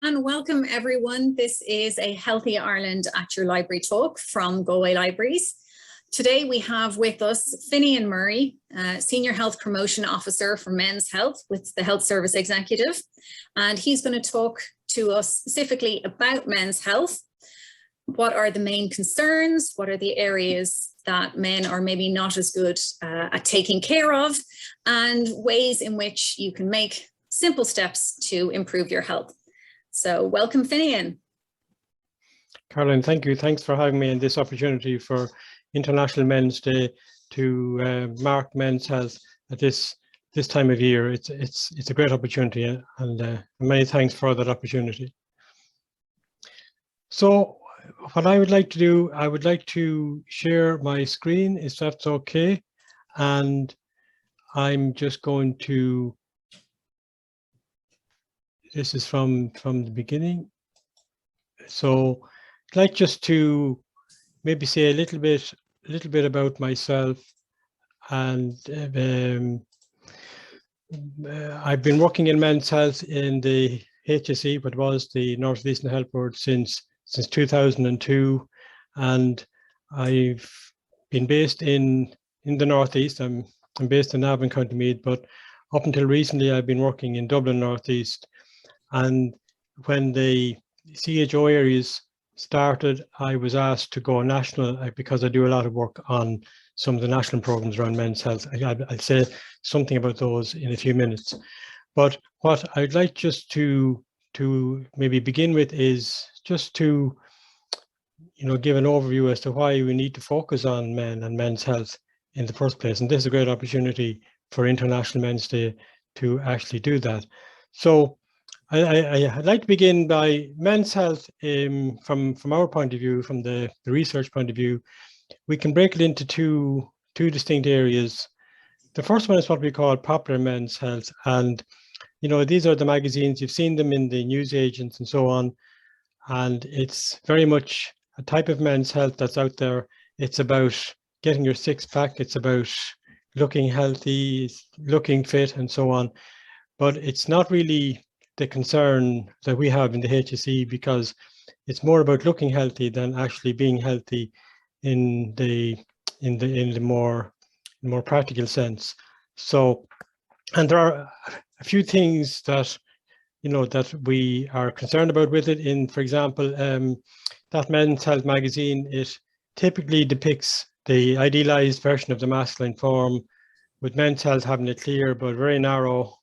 And welcome everyone. This is a Healthy Ireland at Your Library talk from Galway Libraries. Today we have with us Finian Murray, Senior Health Promotion Officer for Men's Health with the Health Service Executive. And he's going to talk to us specifically about men's health. What are the main concerns? What are the areas that men are maybe not as good at taking care of? And ways in which you can make simple steps to improve your health. So welcome, Finian. Caroline, thank you. Thanks for having me in this opportunity for International Men's Day to mark men's health at this time of year. It's a great opportunity, and many thanks for that opportunity. So what I would like to do, I would like to share my screen, if that's okay. And I'm just going to, this is from the beginning. So I'd like just to maybe say a little bit about myself. And I've been working in men's health in the HSE, what was the North Eastern Health Board, since 2002, and I've been based in the Northeast. I'm based in Navan, County Meath, but up until recently I've been working in Dublin Northeast. And when the CHO areas started, I was asked to go national because I do a lot of work on some of the national programs around men's health. I'll say something about those in a few minutes. But what I'd like just to maybe begin with is just to, give an overview as to why we need to focus on men and men's health in the first place. And this is a great opportunity for International Men's Day to actually do that. So I'd like to begin by men's health. From our point of view, from the research point of view, we can break it into two distinct areas. The first one is what we call popular men's health, and these are the magazines, you've seen them in the newsagents and so on, and it's very much a type of men's health that's out there. It's about getting your six-pack, it's about looking healthy, looking fit and so on, but it's not really the concern that we have in the HSE, because it's more about looking healthy than actually being healthy in the more practical sense. So, and there are a few things that that we are concerned about with it. For example, that Men's Health magazine, it typically depicts the idealized version of the masculine form, with men's health having a clear but very narrow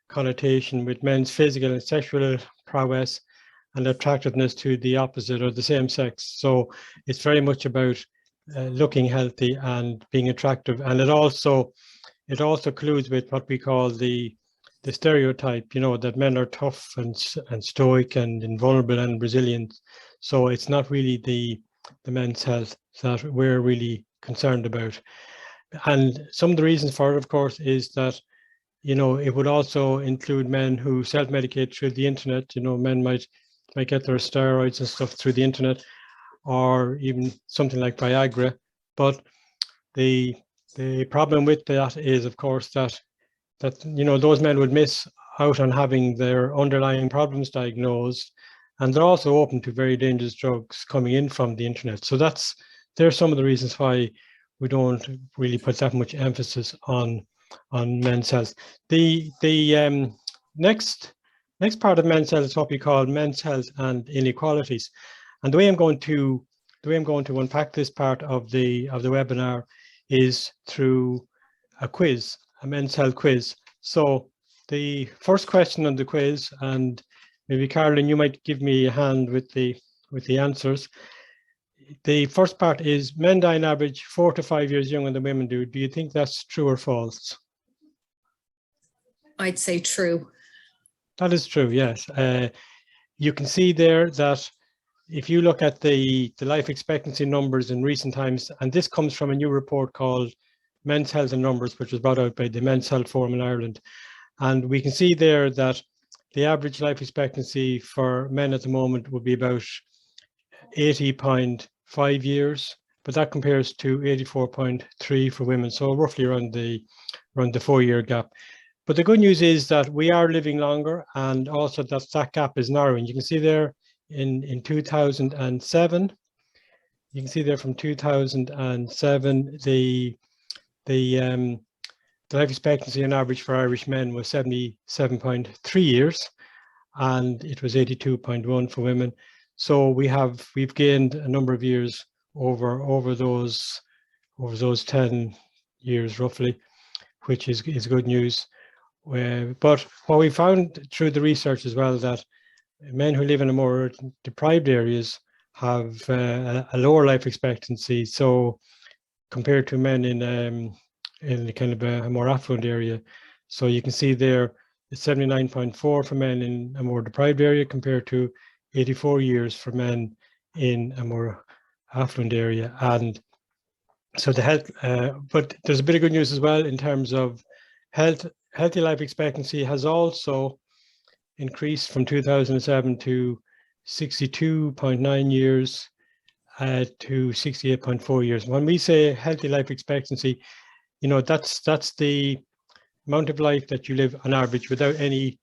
connotation with men's physical and sexual prowess and attractiveness to the opposite or the same sex. So it's very much about looking healthy and being attractive, and it also colludes with what we call the stereotype, that men are tough and stoic and invulnerable and resilient. So it's not really the men's health that we're really concerned about. And some of the reasons for it, of course, is that it would also include men who self-medicate through the internet. Men might get their steroids and stuff through the internet, or even something like Viagra. But the problem with that is, of course, that those men would miss out on having their underlying problems diagnosed, and they're also open to very dangerous drugs coming in from the internet. So there's some of the reasons why we don't really put that much emphasis on men's health. The next part of men's health is what we call men's health and inequalities. And the way I'm going to unpack this part of the webinar is through a quiz, a men's health quiz. So the first question on the quiz, and maybe Caroline, you might give me a hand with the answers. The first part is: men die on average 4 to 5 years younger than women do. Do you think that's true or false? I'd say true. That is true, yes. You can see there that if you look at the life expectancy numbers in recent times, and this comes from a new report called Men's Health and Numbers, which was brought out by the Men's Health Forum in Ireland. And we can see there that the average life expectancy for men at the moment would be about 80.5 years, but that compares to 84.3 for women. So roughly around the 4-year gap. But the good news is that we are living longer, and also that gap is narrowing. You can see there in 2007, you can see there from 2007, the life expectancy on average for Irish men was 77.3 years, and it was 82.1 for women. So we've gained a number of years over those 10 years roughly, which is good news. But what we found through the research as well, that men who live in a more deprived areas have a lower life expectancy. So compared to men in kind of a more affluent area. So you can see there it's 79.4 for men in a more deprived area compared to 84 years for men in a more affluent area. And so the health, but there's a bit of good news as well in terms of healthy life expectancy has also increased from 2007 to 62.9 years to 68.4 years. When we say healthy life expectancy, you know, that's the amount of life that you live on average without any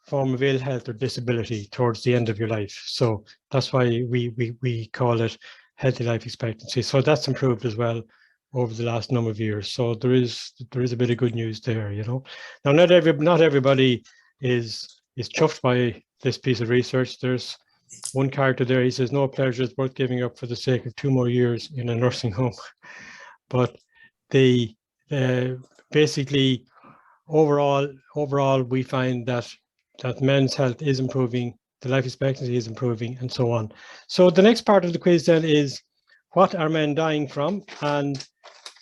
form of ill health or disability towards the end of your life. So that's why we call it healthy life expectancy. So that's improved as well over the last number of years. So there is a bit of good news there, you know. Now, not everybody is chuffed by this piece of research. There's one character there, he says, no pleasure is worth giving up for the sake of 2 more years in a nursing home. But the basically overall we find that men's health is improving, the life expectancy is improving, and so on. So the next part of the quiz then is, what are men dying from? And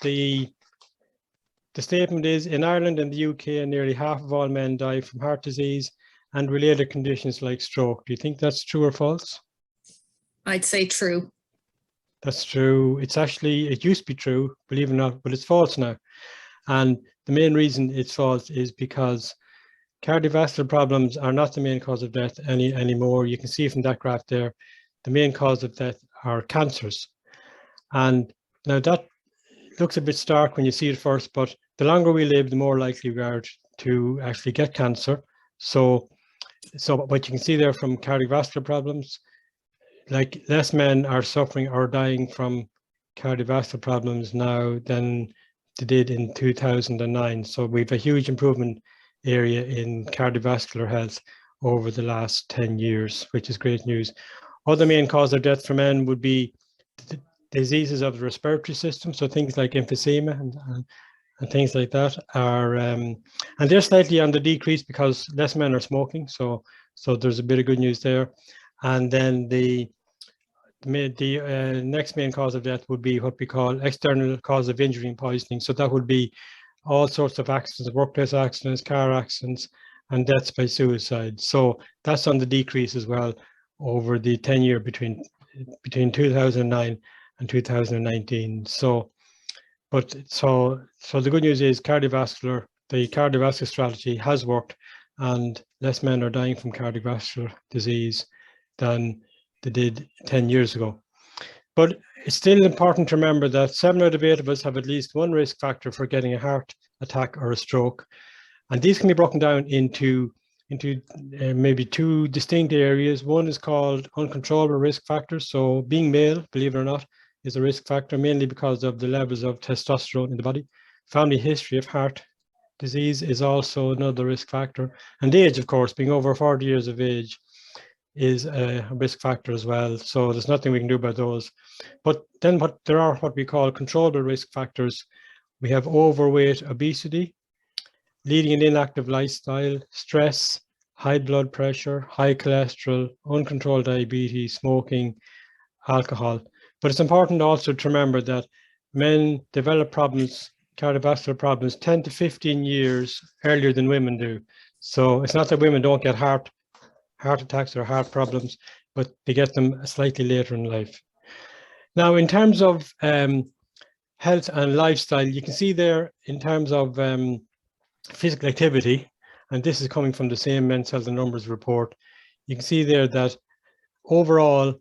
the statement is, in Ireland and the UK, nearly half of all men die from heart disease and related conditions like stroke. Do you think that's true or false? I'd say true. That's true. It's actually, it used to be true, believe it or not, but it's false now. And the main reason it's false is because cardiovascular problems are not the main cause of death anymore. You can see from that graph there, the main cause of death are cancers. And now that looks a bit stark when you see it first, but the longer we live, the more likely we are to actually get cancer. So what you can see there from cardiovascular problems, like less men are suffering or dying from cardiovascular problems now than they did in 2009. So we have a huge improvement area in cardiovascular health over the last 10 years, which is great news. Other main cause of death for men would be diseases of the respiratory system. So things like emphysema and things like that are, and they're slightly on the decrease because less men are smoking. So there's a bit of good news there. And then the next main cause of death would be what we call external cause of injury and poisoning. So that would be all sorts of accidents, workplace accidents, car accidents, and deaths by suicide. So that's on the decrease as well over the 10-year between 2009 and 2019. So the good news is the cardiovascular strategy has worked, and less men are dying from cardiovascular disease than they did 10 years ago. But it's still important to remember that 7 out of 8 of us have at least one risk factor for getting a heart attack or a stroke. And these can be broken down into maybe 2 distinct areas. One is called uncontrollable risk factors. So being male, believe it or not, is a risk factor, mainly because of the levels of testosterone in the body. Family history of heart disease is also another risk factor. And age, of course, being over 40 years of age is a risk factor as well. So there's nothing we can do about those. But then there are what we call controllable risk factors. We have overweight, obesity, leading an inactive lifestyle, stress, high blood pressure, high cholesterol, uncontrolled diabetes, smoking, alcohol. But it's important also to remember that men develop problems, cardiovascular problems, 10 to 15 years earlier than women do. So it's not that women don't get heart attacks or heart problems, but they get them slightly later in life. Now, in terms of health and lifestyle, you can see there in terms of physical activity, and this is coming from the same Men's Health and Numbers report, you can see there that overall,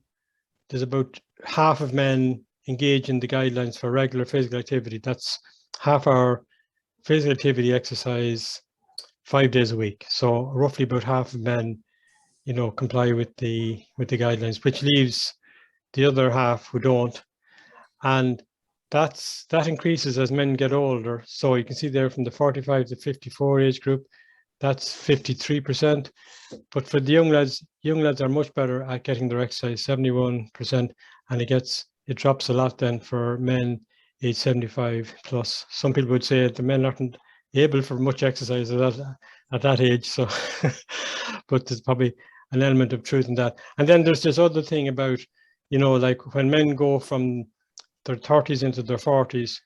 there's about half of men engage in the guidelines for regular physical activity. That's half our physical activity exercise 5 days a week. So roughly about half of men, comply with the guidelines, which leaves the other half who don't. And that increases as men get older. So you can see there from the 45 to 54 age group, that's 53%. But for the young lads are much better at getting their exercise, 71%, and it drops a lot then for men age 75 plus. Some people would say the men aren't able for much exercise at that age. So, but there's probably an element of truth in that. And then there's this other thing about, like when men go from their 30s into their 40s,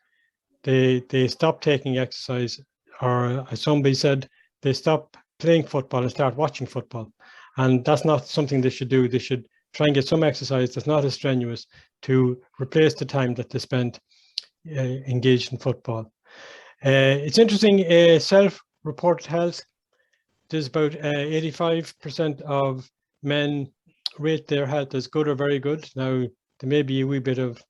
they stop taking exercise, or as somebody said, they stop playing football and start watching football. And that's not something they should do. They should try and get some exercise that's not as strenuous to replace the time that they spent engaged in football. It's interesting, self-reported health, there's about 85% of men rate their health as good or very good. Now, there may be a wee bit of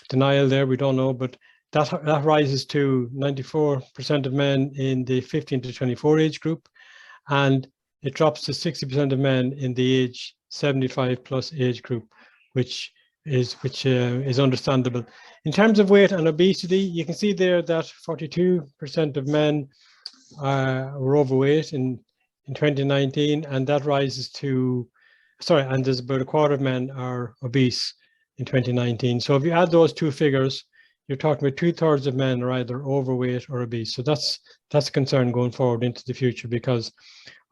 denial there, we don't know, but that rises to 94% of men in the 15 to 24 age group, and it drops to 60% of men in the age 75 plus age group, which is understandable. In terms of weight and obesity, you can see there that 42% of men were overweight in 2019, and that rises to, and there's about a quarter of men are obese in 2019. So if you add those two figures, you're talking about 2/3 of men are either overweight or obese. So that's a concern going forward into the future, because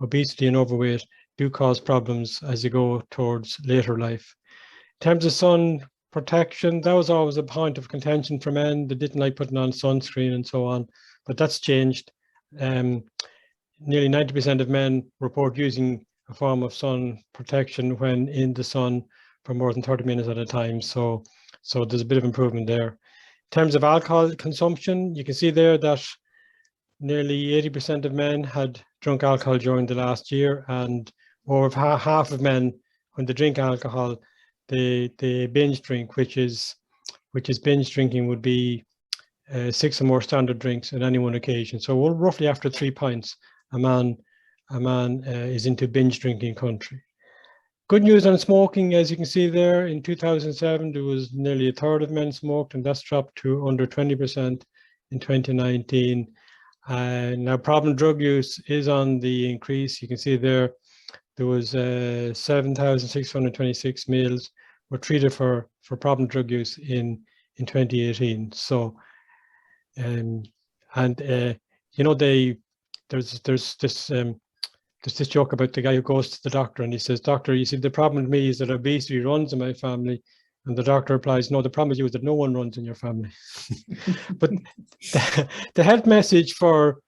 obesity and overweight do cause problems as you go towards later life. In terms of sun protection, that was always a point of contention for men. They didn't like putting on sunscreen and so on, but that's changed. Nearly 90% of men report using a form of sun protection when in the sun for more than 30 minutes at a time. So there's a bit of improvement there. In terms of alcohol consumption, you can see there that nearly 80% of men had drunk alcohol during the last year, and over half of men, when they drink alcohol, they binge drink, which is binge drinking would be 6 or more standard drinks at any one occasion. So roughly after 3 pints, a man is into binge drinking country. Good news on smoking, as you can see there, in 2007, there was nearly 1/3 of men smoked, and that's dropped to under 20% in 2019. Now, problem drug use is on the increase. You can see there was 7,626 males were treated for problem drug use in 2018. So, there's this joke about the guy who goes to the doctor and he says, "Doctor, you see, the problem with me is that obesity runs in my family." And the doctor replies, "No, the problem with you is that no one runs in your family." But the health message for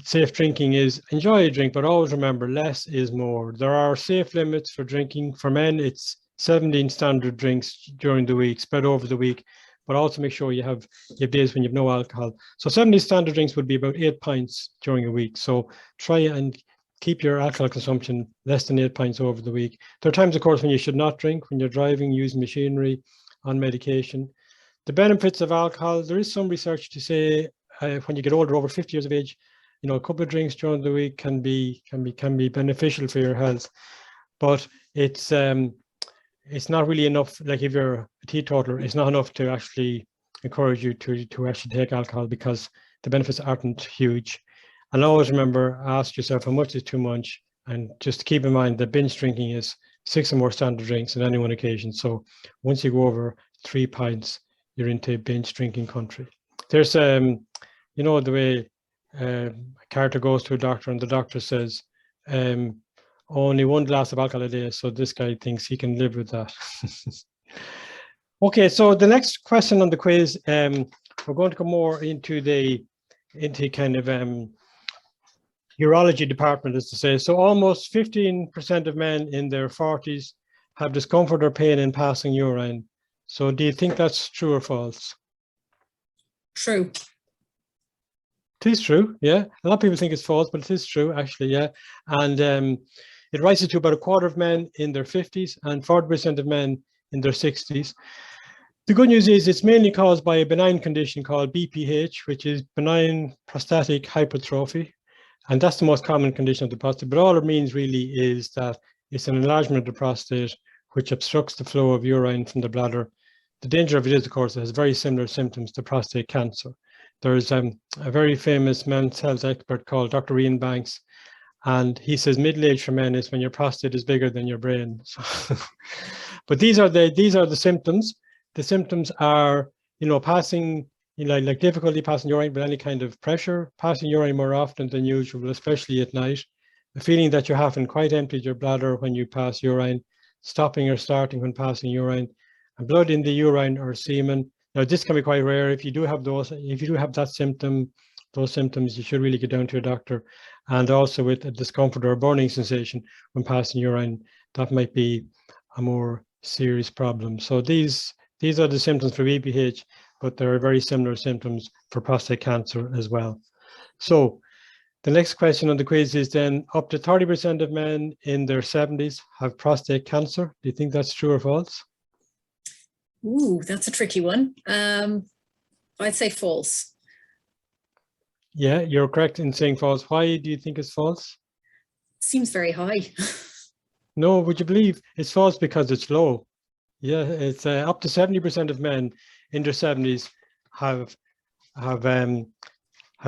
safe drinking is enjoy a drink, but always remember less is more. There are safe limits for drinking. For men, it's 17 standard drinks during the week, spread over the week. But also make sure you have days when you have no alcohol. So 70 standard drinks would be about 8 pints during a week. So try and keep your alcohol consumption less than 8 pints over the week. There are times, of course, when you should not drink, when you're driving, using machinery, on medication. The benefits of alcohol, there is some research to say when you get older, over 50 years of age, a couple of drinks during the week can be beneficial for your health. But it's not really enough. Like if you're a teetotaler, it's not enough to actually encourage you to actually take alcohol, because the benefits aren't huge. And always remember, ask yourself how much is too much, and just keep in mind that binge drinking is 6 or more standard drinks on any one occasion. So once you go over 3 pints, you're into binge drinking country. There's the way a character goes to a doctor and the doctor says, only 1 glass of alcohol a day, so this guy thinks he can live with that. Okay, so the next question on the quiz, we're going to go more into kind of urology department, as to say. So almost 15% of men in their 40s have discomfort or pain in passing urine. So do you think that's true or false? True. It is true, yeah. A lot of people think it's false, but it is true, actually, yeah. And it rises to about a quarter of men in their 50s and 40% of men in their 60s. The good news is it's mainly caused by a benign condition called BPH, which is benign prostatic hypertrophy. And that's the most common condition of the prostate. But all it means really is that it's an enlargement of the prostate, which obstructs the flow of urine from the bladder. The danger of it is, of course, it has very similar symptoms to prostate cancer. There's a very famous men's health expert called Dr. Ian Banks, and he says middle age for men is when your prostate is bigger than your brain. So but these are the symptoms. The symptoms are, passing, like difficulty passing urine with any kind of pressure, passing urine more often than usual, especially at night, the feeling that you haven't quite emptied your bladder when you pass urine, stopping or starting when passing urine, and blood in the urine or semen. Now, this can be quite rare. If you do have those, if you do have that symptom, those symptoms, you should really get down to a doctor. And also with a discomfort or a burning sensation when passing urine, that might be a more serious problem. So these are the symptoms for BPH, but there are very similar symptoms for prostate cancer as well. So the next question on the quiz is then, up to 30% of men in their 70s have prostate cancer. Do you think that's true or false? Ooh, that's a tricky one. I'd say false. Yeah, you're correct in saying false. Why do you think it's false? Seems very high. No, would you believe it's false because it's low? Yeah, it's up to 70% of men in their 70s have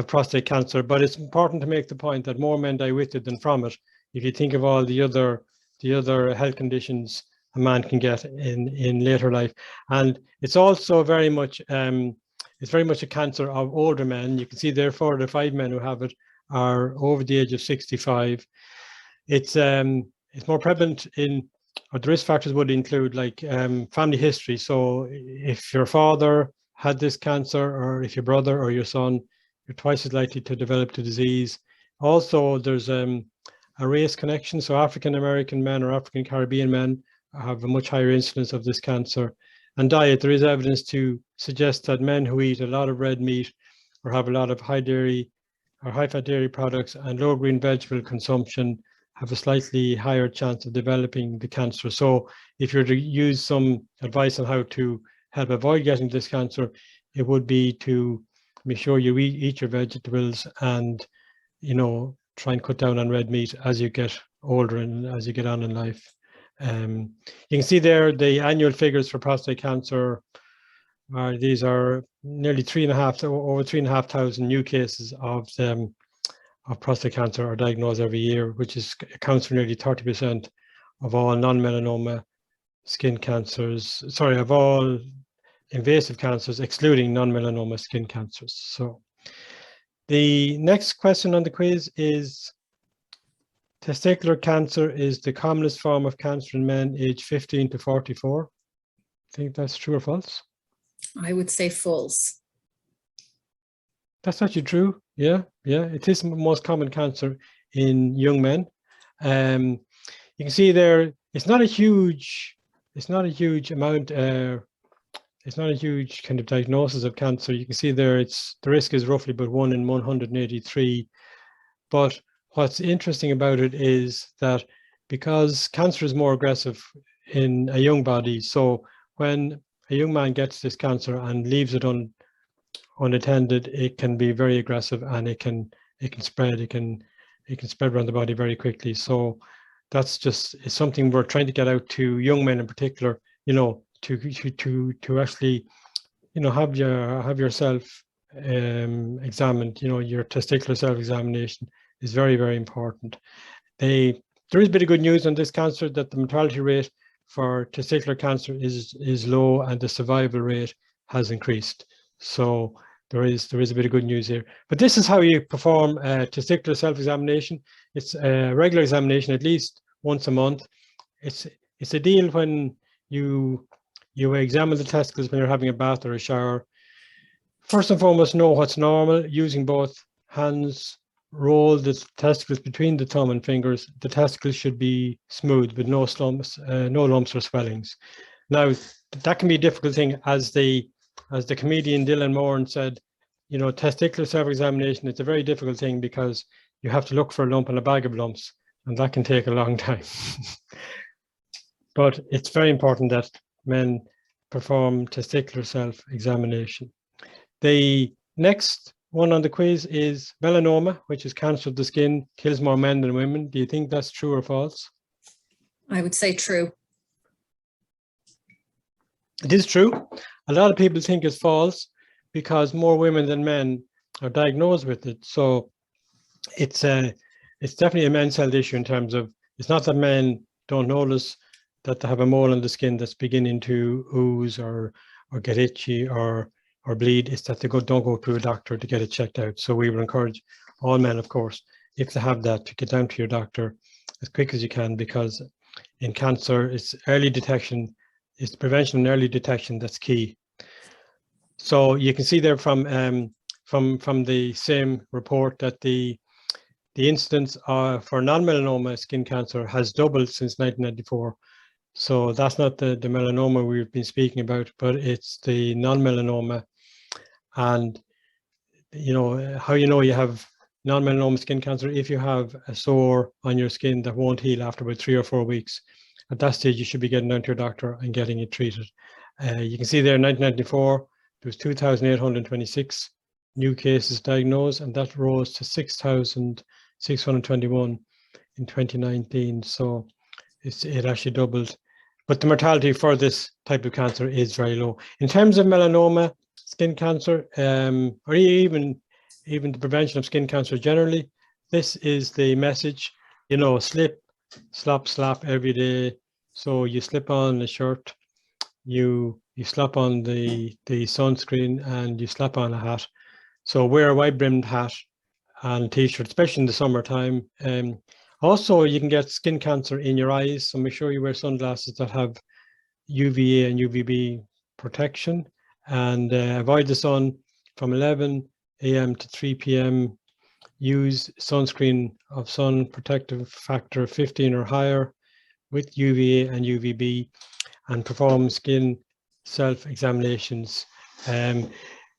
prostate cancer, but it's important to make the point that more men die with it than from it. If you think of all the other health conditions a man can get in later life, and it's also very much a cancer of older men. You can see there 4 of the 5 men who have it are over the age of 65. It's more prevalent or the risk factors would include like family history. So if your father had this cancer, or if your brother or your son, you're twice as likely to develop the disease. Also, there's a race connection. So African American men or African Caribbean men have a much higher incidence of this cancer. And diet, there is evidence to suggest that men who eat a lot of red meat or have a lot of high dairy or high fat dairy products and low green vegetable consumption have a slightly higher chance of developing the cancer. So if you're to use some advice on how to help avoid getting this cancer, it would be to make sure you eat your vegetables and, try and cut down on red meat as you get older and as you get on in life. You can see there the annual figures for prostate cancer. These are nearly over 3,500 new cases of prostate cancer are diagnosed every year, which accounts for nearly 30% of all non-melanoma skin cancers. Sorry, of all invasive cancers, excluding non-melanoma skin cancers. So the next question on the quiz is, testicular cancer is the commonest form of cancer in men aged 15 to 44. Think that's true or false? I would say false. That's actually true. Yeah, it is the most common cancer in young men. You can see there, it's not a huge amount. It's not a huge kind of diagnosis of cancer. You can see there, the risk is roughly about 1 in 183. But what's interesting about it is that because cancer is more aggressive in a young body, so when a young man gets this cancer and leaves it unattended, it can be very aggressive and it can spread. It can spread around the body very quickly. So that's it's something we're trying to get out to young men in particular. To actually, have yourself examined. Your testicular self-examination is very, very important. There is a bit of good news on this cancer, that the mortality rate for testicular cancer is low and the survival rate has increased. So there is a bit of good news here. But this is how you perform a testicular self-examination. It's a regular examination, at least once a month. It's a deal when you examine the testicles when you're having a bath or a shower. First and foremost, know what's normal. Using both hands, roll the testicles between the thumb and fingers. The testicles should be smooth with no lumps or swellings. Now, that can be a difficult thing, as the comedian Dylan Moran said, testicular self-examination, it's a very difficult thing because you have to look for a lump in a bag of lumps, and that can take a long time. But it's very important that men perform testicular self-examination. The next one on the quiz is melanoma, which is cancer of the skin, kills more men than women. Do you think that's true or false? I would say true. It is true. A lot of people think it's false because more women than men are diagnosed with it. So it's definitely a men's health issue in terms of, it's not that men don't notice that they have a mole on the skin that's beginning to ooze or get itchy or bleed. It's that they don't go to a doctor to get it checked out. So we would encourage all men, of course, if they have that, to get down to your doctor as quick as you can, because in cancer, it's early detection, it's prevention and early detection that's key. So you can see there from the same report that the incidence for non-melanoma skin cancer has doubled since 1994. So that's not the melanoma we've been speaking about, but it's the non-melanoma. And you know how you know you have non-melanoma skin cancer? If you have a sore on your skin that won't heal after about 3 or 4 weeks. At that stage, you should be getting down to your doctor and getting it treated. You can see there in 1994, there was 2,826 new cases diagnosed, and that rose to 6,621 in 2019. So it actually doubled. But the mortality for this type of cancer is very low. In terms of melanoma, skin cancer, or even the prevention of skin cancer generally, this is the message, you know, slip, slop, slap every day. So you slip on a shirt, you slap on the sunscreen, and you slap on a hat. So wear a wide-brimmed hat and t-shirt, especially in the summertime. Also, you can get skin cancer in your eyes, so make sure you wear sunglasses that have UVA and UVB protection, and avoid the sun from 11 a.m. to 3 p.m. Use sunscreen of sun protective factor 15 or higher with UVA and UVB, and perform skin self-examinations.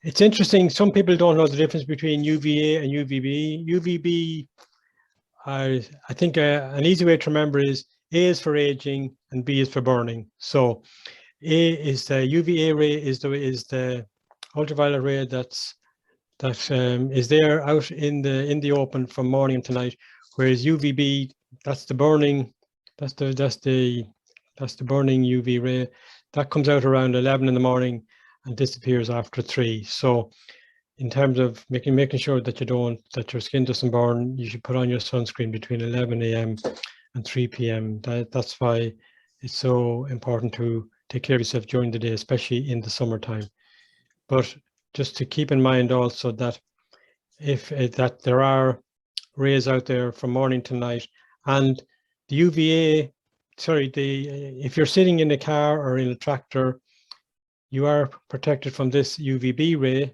It's interesting, some people don't know the difference between UVA and UVB. UVB, I think an easy way to remember is A is for aging and B is for burning. So A is the UVA ray, is the ultraviolet ray that is there out in the open from morning to night, whereas UVB, that's the burning, that's the burning UV ray that comes out around 11 in the morning and disappears after 3. So in terms of making sure that your skin doesn't burn, you should put on your sunscreen between 11 a.m. and 3 p.m. That's why it's so important to take care of yourself during the day, especially in the summertime. But just to keep in mind also that that there are rays out there from morning to night, and the UVA, if you're sitting in a car or in a tractor, you are protected from this UVB ray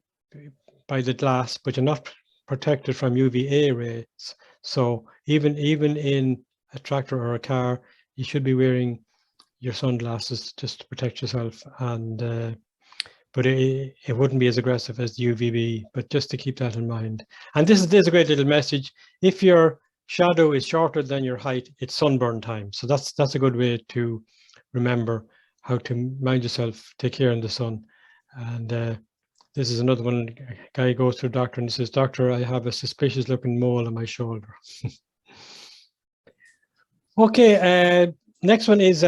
by the glass, but you're not protected from UVA rays. So even in a tractor or a car, you should be wearing your sunglasses just to protect yourself. And but it wouldn't be as aggressive as UVB, but just to keep that in mind. And this is a great little message. If your shadow is shorter than your height, it's sunburn time. So that's a good way to remember how to mind yourself, take care in the sun. And this is another one. A guy goes to a doctor and he says, "Doctor, I have a suspicious looking mole on my shoulder." Okay, next one is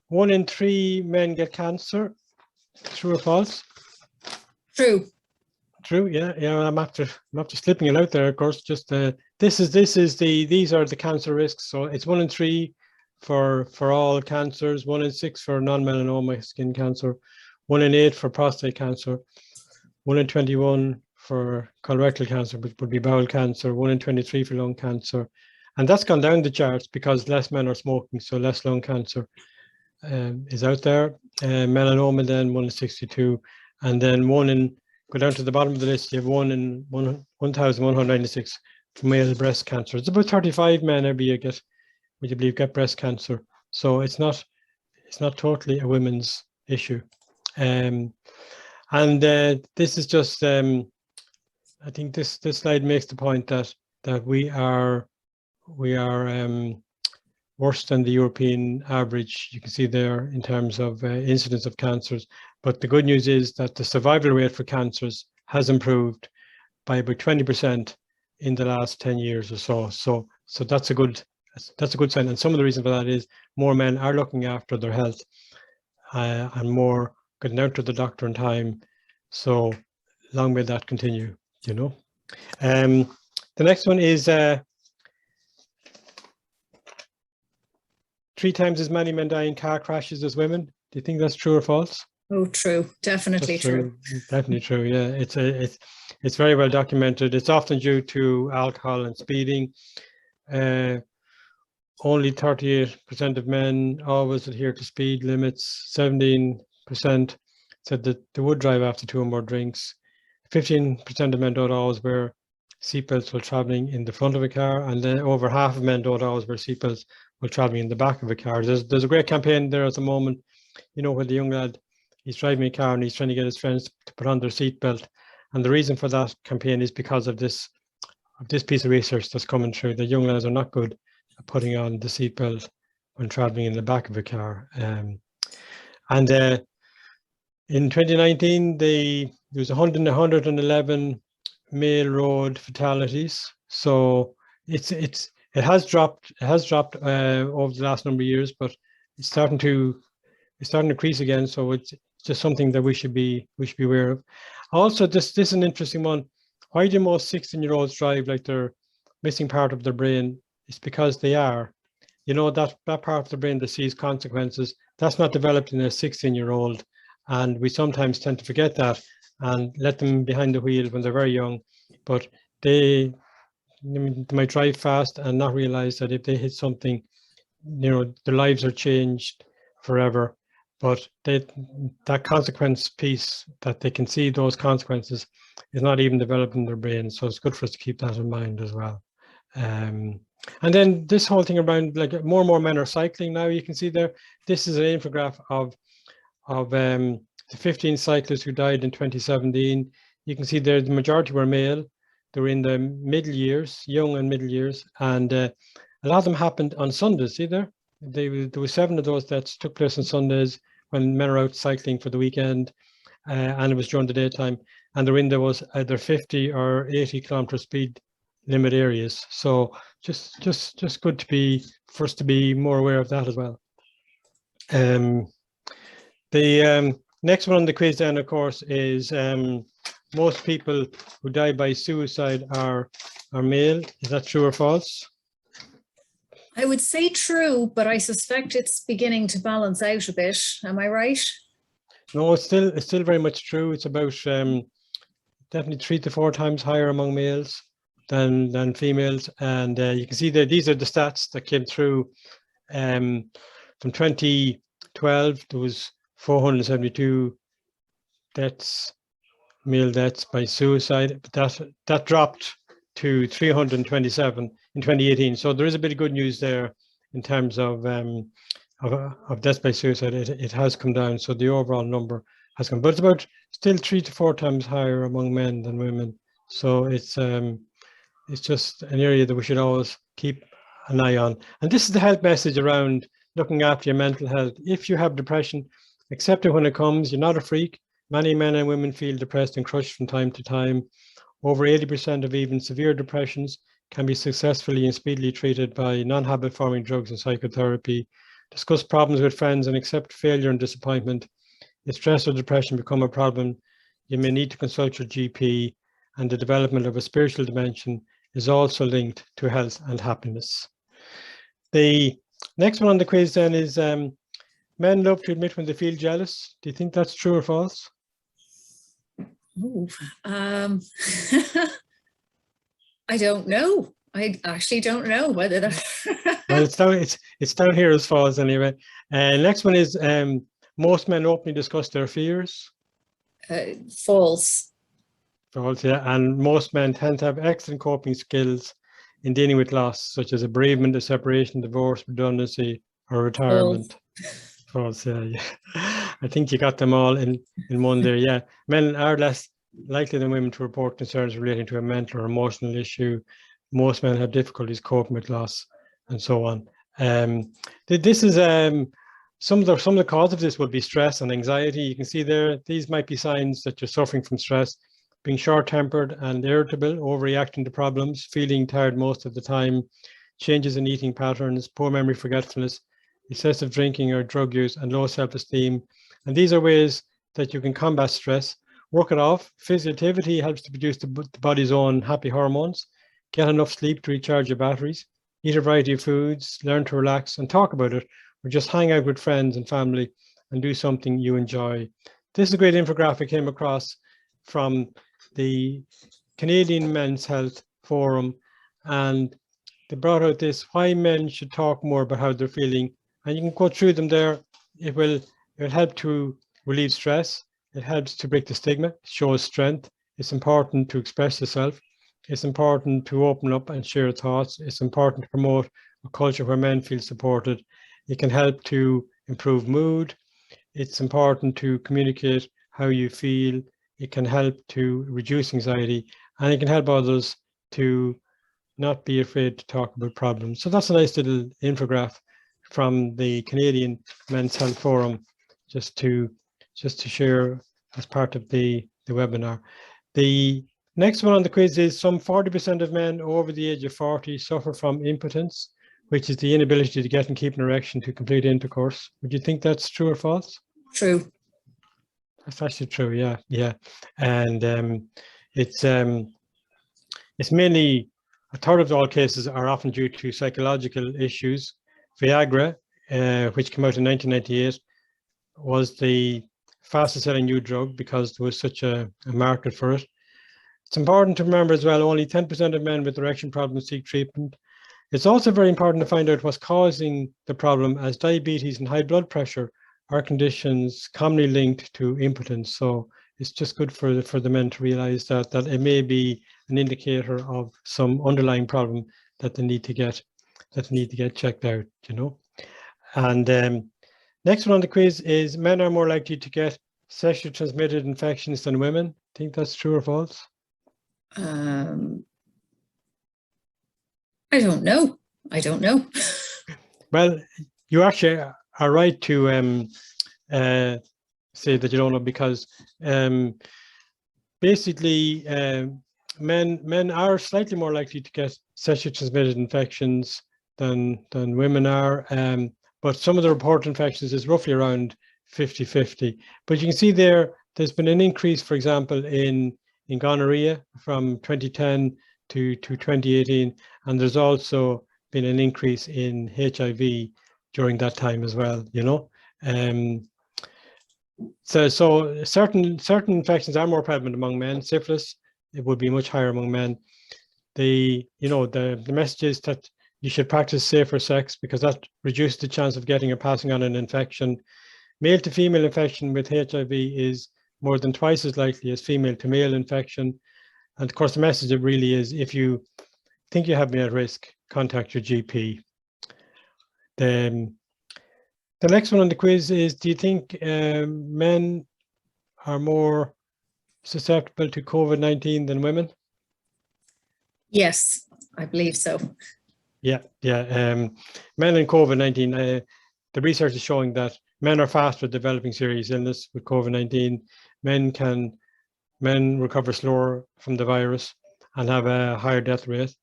1 in 3 men get cancer. True or false? True. True. Yeah. I'm after slipping it out there. Of course, just these are the cancer risks. So it's 1 in 3 for all cancers, 1 in 6 for non-melanoma skin cancer, 1 in 8 for prostate cancer, 1 in 21 for colorectal cancer, which would be bowel cancer, 1 in 23 for lung cancer, and that's gone down the charts because less men are smoking, so less lung cancer is out there. Melanoma then 1 in 62, and then go down to the bottom of the list, you have 1 in 1,196 for male breast cancer. It's about 35 men every year get breast cancer. So it's not totally a women's issue. This is just I think this slide makes the point that we are worse than the European average. You can see there in terms of incidence of cancers. But the good news is that the survival rate for cancers has improved by about 20% in the last 10 years or so. So that's a good sign. And some of the reason for that is more men are looking after their health and more getting out to the doctor in time. So long may that continue, you know. The next one is 3 times as many men die in car crashes as women. Do you think that's true or false? Oh, true. Definitely true. Definitely true. Yeah, it's very well documented. It's often due to alcohol and speeding. Only 38% of men always adhere to speed limits. 17% said that they would drive after 2 or more drinks. 15% of men don't always wear seatbelts while traveling in the front of a car, and then over half of men don't always wear seatbelts while traveling in the back of a car. There's a great campaign there at the moment, you know, where the young lad, he's driving a car and he's trying to get his friends to put on their seatbelt. And the reason for that campaign is because of this piece of research that's coming through. The young lads are not good at putting on the seatbelt when traveling in the back of a car. In 2019, there was 111 male road fatalities. So it has dropped over the last number of years, but it's starting to increase again. So it's just something that we should be aware of. Also, this is an interesting one. Why do most 16-year-olds drive like they're missing part of their brain? It's because they are. You know, that part of the brain that sees consequences, that's not developed in a 16-year-old. And we sometimes tend to forget that and let them behind the wheel when they're very young. But they might drive fast and not realize that if they hit something, you know, their lives are changed forever. But that consequence piece, that they can see those consequences, is not even developed in their brain. So it's good for us to keep that in mind as well. And then this whole thing around, like, more and more men are cycling now. You can see there, this is an infographic of the 15 cyclists who died in 2017. You can see there the majority were male. They were in the middle years, young and middle years, and a lot of them happened on Sundays. See there? There were 7 of those that took place on Sundays when men are out cycling for the weekend, and it was during the daytime. And they're in those either 50 or 80 kilometer speed limit areas. So just good for us to be more aware of that as well. The next one on the quiz then, of course, is most people who die by suicide are male. Is that true or false? I would say true, but I suspect it's beginning to balance out a bit. Am I right? No, it's still very much true. It's about definitely 3 to 4 times higher among males than females. And you can see that these are the stats that came through from 2012. There was 472 deaths, male deaths by suicide, but that dropped to 327 in 2018. So there is a bit of good news there in terms of deaths by suicide. It has come down, so the overall number has come, but it's about still 3 to 4 times higher among men than women. So it's just an area that we should always keep an eye on. And this is the health message around looking after your mental health. If you have depression, accept it when it comes. You're not a freak. Many men and women feel depressed and crushed from time to time. Over 80% of even severe depressions can be successfully and speedily treated by non-habit forming drugs and psychotherapy. Discuss problems with friends and accept failure and disappointment. If stress or depression become a problem, you may need to consult your GP, and the development of a spiritual dimension is also linked to health and happiness. The next one on the quiz then is men love to admit when they feel jealous. Do you think that's true or false? Ooh, I don't know. I actually don't know whether that. Well, it's down here as false anyway. Next one is most men openly discuss their fears. False. False, yeah. And most men tend to have excellent coping skills in dealing with loss, such as a bereavement, a separation, divorce, redundancy, or retirement. False, yeah. I think you got them all in one there, yeah. Men are less likely than women to report concerns relating to a mental or emotional issue. Most men have difficulties coping with loss, and so on. This is some of the cause of this would be stress and anxiety. You can see there, these might be signs that you're suffering from stress, being short-tempered and irritable, overreacting to problems, feeling tired most of the time, changes in eating patterns, poor memory forgetfulness, excessive drinking or drug use, and low self-esteem. And these are ways that you can combat stress. Work it off. Physical activity helps to produce the body's own happy hormones. Get enough sleep to recharge your batteries. Eat a variety of foods, learn to relax and talk about it, or just hang out with friends and family and do something you enjoy. This is a great infographic I came across from the Canadian Men's Health Forum, and they brought out this, why men should talk more about how they're feeling. And you can go through them there. It will help to relieve stress. It helps to break the stigma, it shows strength. It's important to express yourself. It's important to open up and share thoughts. It's important to promote a culture where men feel supported. It can help to improve mood. It's important to communicate how you feel. It can help to reduce anxiety, and it can help others to not be afraid to talk about problems. So that's a nice little infographic from the Canadian Men's Health Forum, just to share as part of the webinar. The next one on the quiz is some 40% of men over the age of 40 suffer from impotence, which is the inability to get and keep an erection to complete intercourse. Would you think that's true or false? True. That's actually true, yeah. And it's mainly, a third of all cases are often due to psychological issues. Viagra, which came out in 1998, was the fastest selling new drug because there was such a market for it. It's important to remember as well, only 10% of men with erection problems seek treatment. It's also very important to find out what's causing the problem, as diabetes and high blood pressure are conditions commonly linked to impotence. So it's just good for the men to realize that it may be an indicator of some underlying problem that they need to get checked out, you know. And next one on the quiz is, men are more likely to get sexually transmitted infections than women. Think that's true or false? I don't know. Well, you actually are right to say that you don't know, because basically men are slightly more likely to get sexually transmitted infections than women are, but some of the reported infections is roughly around 50-50. But you can see there's been an increase, for example, in gonorrhea from 2010 to 2018, and there's also been an increase in HIV during that time as well, you know. So certain infections are more prevalent among men. Syphilis, it would be much higher among men. The message is that you should practice safer sex, because that reduces the chance of getting or passing on an infection. Male to female infection with HIV is more than twice as likely as female to male infection. And of course, the message really is, if you think you have been at risk, contact your GP. The next one on the quiz is, do you think men are more susceptible to COVID-19 than women? Yes, I believe so. Yeah. Men and COVID-19, the research is showing that men are faster at developing serious illness with COVID-19. Men recover slower from the virus and have a higher death rate.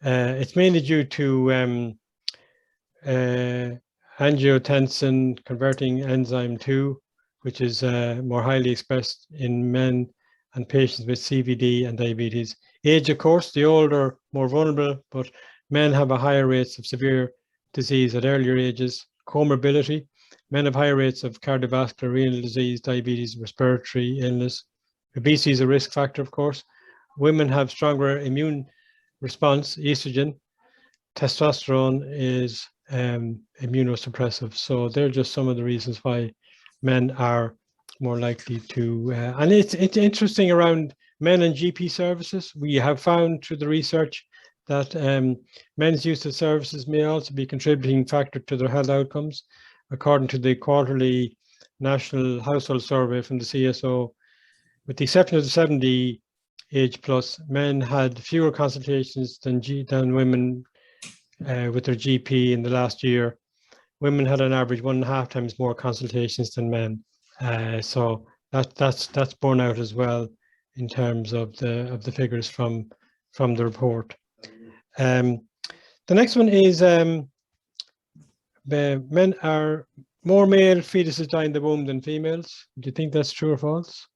It's mainly due to angiotensin converting enzyme 2, which is more highly expressed in men and patients with CVD and diabetes. Age, of course, the older, more vulnerable, but men have a higher rates of severe disease at earlier ages. Comorbidity, men have higher rates of cardiovascular, renal disease, diabetes, respiratory illness. Obesity is a risk factor, of course. Women have stronger immune response, estrogen. Testosterone is immunosuppressive. So they're just some of the reasons why men are more likely to, and it's interesting around men and GP services. We have found through the research that men's use of services may also be a contributing factor to their health outcomes. According to the quarterly National Household Survey from the CSO, with the exception of the 70 age plus, men had fewer consultations than women with their GP in the last year. Women had on average 1.5 times more consultations than men. So that's borne out as well in terms of the figures from the report. The next one is men are more male fetuses die in the womb than females. Do you think that's true or false?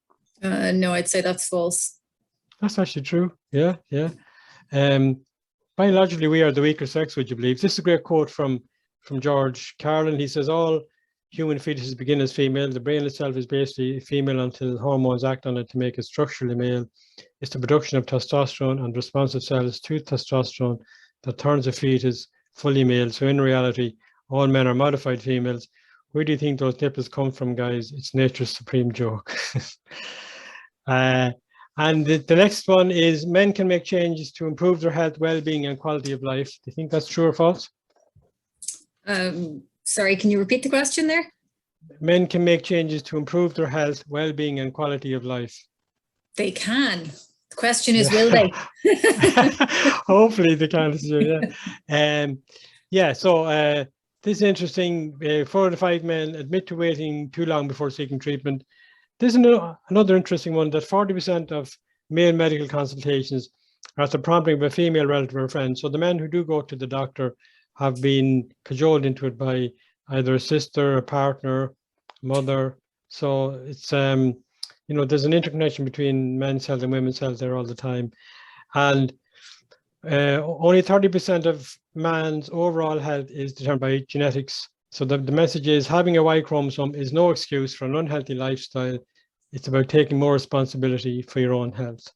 No, I'd say that's false. That's actually true. Yeah. Biologically, we are the weaker sex, would you believe? This is a great quote from George Carlin. He says, all human fetuses begin as female. The brain itself is basically female until hormones act on it to make it structurally male. It's the production of testosterone and responsive cells to testosterone that turns a fetus fully male. So in reality, all men are modified females. Where do you think those nipples come from, guys? It's nature's supreme joke. And the next one is men can make changes to improve their health, well-being and quality of life. Do you think that's true or false? Sorry, can you repeat the question there? Men can make changes to improve their health, well-being and quality of life. They can. The question is, will they? Hopefully they can. So this is interesting. 4 out of 5 men admit to waiting too long before seeking treatment. There's another interesting one, that 40% of male medical consultations are at the prompting of a female relative or friend. So the men who do go to the doctor have been cajoled into it by either a sister, a partner, mother. So it's, there's an interconnection between men's health and women's health there all the time. And only 30% of man's overall health is determined by genetics. So the message is, having a Y chromosome is no excuse for an unhealthy lifestyle. It's about taking more responsibility for your own health.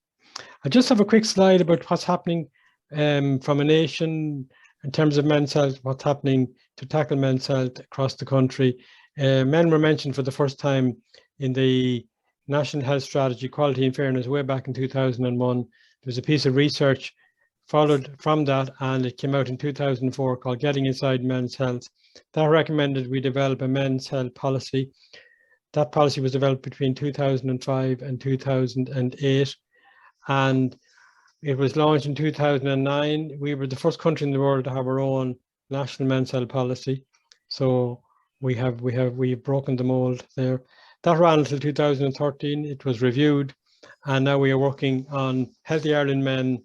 I just have a quick slide about what's happening from a nation in terms of men's health, what's happening to tackle men's health across the country. Men were mentioned for the first time in the National Health Strategy, Quality and Fairness, way back in 2001. There was a piece of research followed from that, and it came out in 2004 called Getting Inside Men's Health. That recommended we develop a men's health policy. That policy was developed between 2005 and 2008, and it was launched in 2009. We were the first country in the world to have our own national men's health policy. So we've broken the mold there. That ran until 2013. It was reviewed, and now we are working on Healthy Ireland Men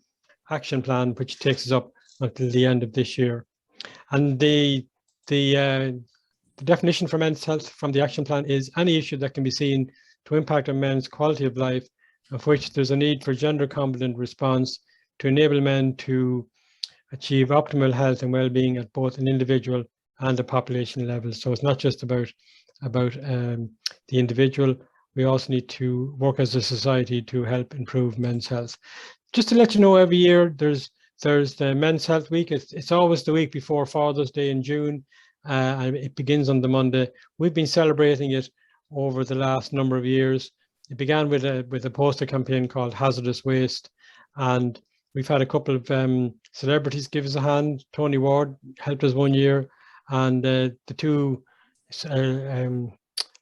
Action Plan, which takes us up until the end of this year. And the definition for men's health from the action plan is any issue that can be seen to impact on men's quality of life, of which there's a need for gender competent response to enable men to achieve optimal health and well-being at both an individual and a population level. So it's not just about the individual. We also need to work as a society to help improve men's health. Just to let you know, every year there's the Men's Health Week. It's always the week before Father's Day in June, and it begins on the Monday. We've been celebrating it over the last number of years. It began with a poster campaign called Hazardous Waste, and we've had a couple of celebrities give us a hand. Tony Ward helped us one year, and the two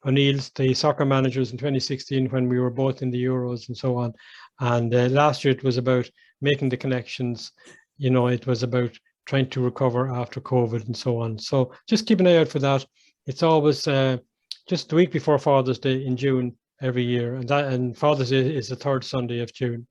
O'Neills, the soccer managers in 2016 when we were both in the Euros and so on. And last year it was about making the connections. It was about trying to recover after COVID and so on. So just keep an eye out for that. It's always just the week before Father's Day in June every year, and Father's Day is the 3rd Sunday of June.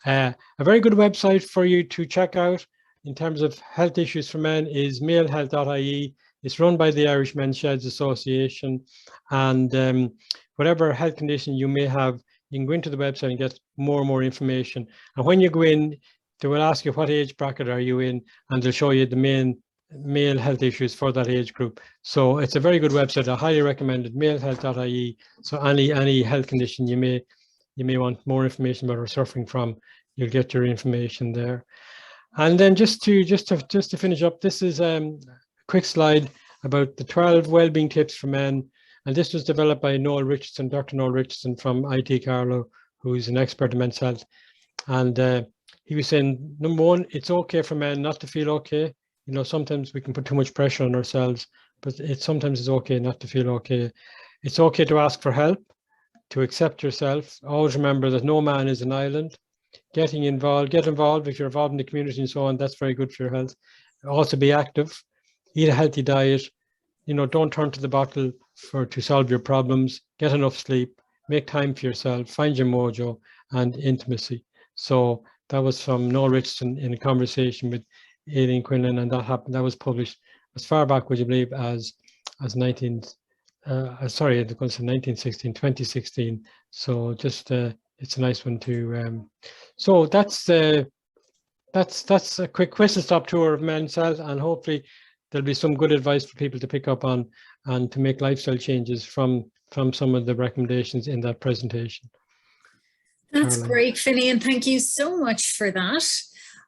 A very good website for you to check out in terms of health issues for men is malehealth.ie. It's run by the Irish Men's Sheds Association, and whatever health condition you may have, you can go into the website and get more and more information. And when you go in, they will ask you what age bracket are you in, and they'll show you the main male health issues for that age group. So it's a very good website. I highly recommend it, malehealth.ie. So any health condition you may want more information about or suffering from, you'll get your information there. And then just to finish up, this is a quick slide about the 12 well-being tips for men. And this was developed by Noel Richardson, Dr. Noel Richardson from IT Carlow, who's an expert in men's health. And he was saying, number one, it's okay for men not to feel okay. Sometimes we can put too much pressure on ourselves, but sometimes it's okay not to feel okay. It's okay to ask for help, to accept yourself. Always remember that no man is an island. Get involved if you're involved in the community and so on. That's very good for your health. Also be active, eat a healthy diet, don't turn to the bottle to solve your problems, get enough sleep, make time for yourself, find your mojo, and intimacy. So that was from Noel Richardson in a conversation with Aileen Quinlan, and that was published as far back, would you believe, as 2016. So just it's a nice one to. So that's a quick whistle-stop tour of Men's Health, and hopefully there'll be some good advice for people to pick up on and to make lifestyle changes from some of the recommendations in that presentation. That's great, Finian. Thank you so much for that.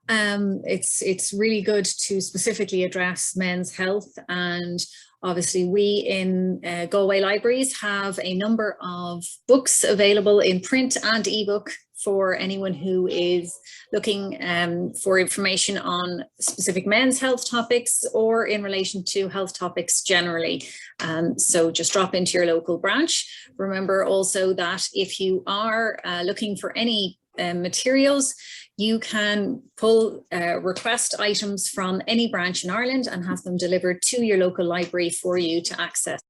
It's really good to specifically address men's health, and obviously we in Galway Libraries have a number of books available in print and ebook for anyone who is looking for information on specific men's health topics or in relation to health topics generally. So just drop into your local branch. Remember also that if you are looking for any materials, you can request items from any branch in Ireland and have them delivered to your local library for you to access.